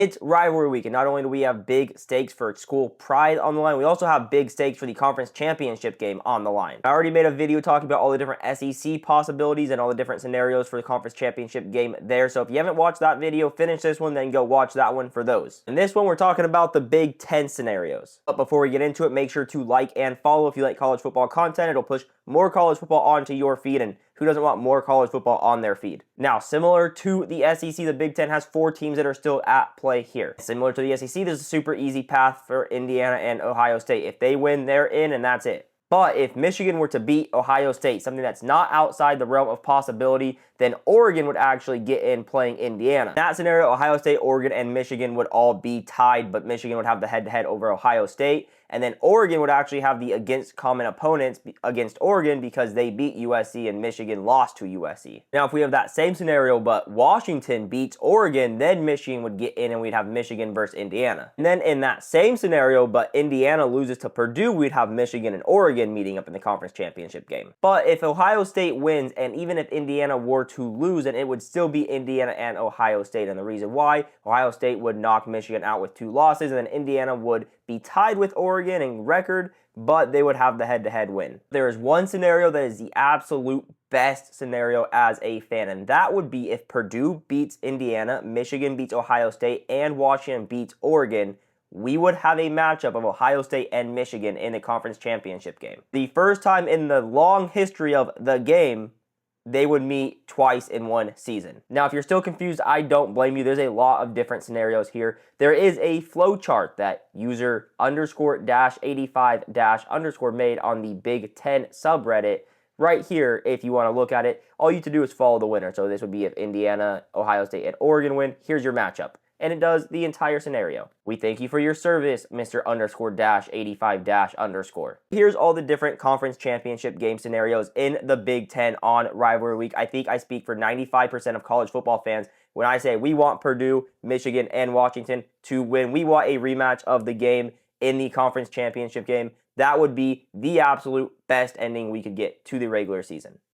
It's rivalry week, and not only do we have big stakes for school pride on the line, we also have big stakes for the conference championship game on the line. I already made a video talking about all the different SEC possibilities and all the different scenarios for the conference championship game there, so if you haven't watched that video, finish this one, then go watch that one for those. In this one, we're talking about the Big Ten scenarios. But before we get into it, make sure to like and follow if you like college football content. It'll push more college football onto your feed, and who doesn't want more college football on their feed? Now, similar to the SEC, the Big Ten has 4 teams that are still at play here. Similar to the SEC, there's a super easy path for Indiana and Ohio State. If they win, they're in, and that's it. But if Michigan were to beat Ohio State, something that's not outside the realm of possibility, then Oregon would actually get in playing Indiana. In that scenario, Ohio State, Oregon, and Michigan would all be tied, but Michigan would have the head-to-head over Ohio State. And then Oregon would actually have the against common opponents against Oregon because they beat USC and Michigan lost to USC. Now, if we have that same scenario, but Washington beats Oregon, then Michigan would get in and we'd have Michigan versus Indiana. And then in that same scenario, but Indiana loses to Purdue, we'd have Michigan and Oregon meeting up in the conference championship game. But if Ohio State wins, and even if Indiana were to lose, then it would still be Indiana and Ohio State. And the reason why, Ohio State would knock Michigan out with 2 losses, and then Indiana would be tied with Oregon in record, but they would have the head-to-head win. There is one scenario that is the absolute best scenario as a fan, and that would be if Purdue beats Indiana, Michigan beats Ohio State, and Washington beats Oregon. We would have a matchup of Ohio State and Michigan in the conference championship game. The first time in the long history of the game they would meet twice in one season. Now, if you're still confused, I don't blame you. There's a lot of different scenarios here. There is a flow chart that user _-85- made on the Big Ten subreddit right here. If you want to look at it, all you have to do is follow the winner. So this would be if Indiana, Ohio State, and Oregon win. Here's your matchup. And it does the entire scenario. We thank you for your service, Mr. _-85-_. Here's all the different conference championship game scenarios in the Big Ten on rivalry week. I think I speak for 95% of college football fans when I say we want Purdue, Michigan, and Washington to win. We want a rematch of the game in the conference championship game. That would be the absolute best ending we could get to the regular season.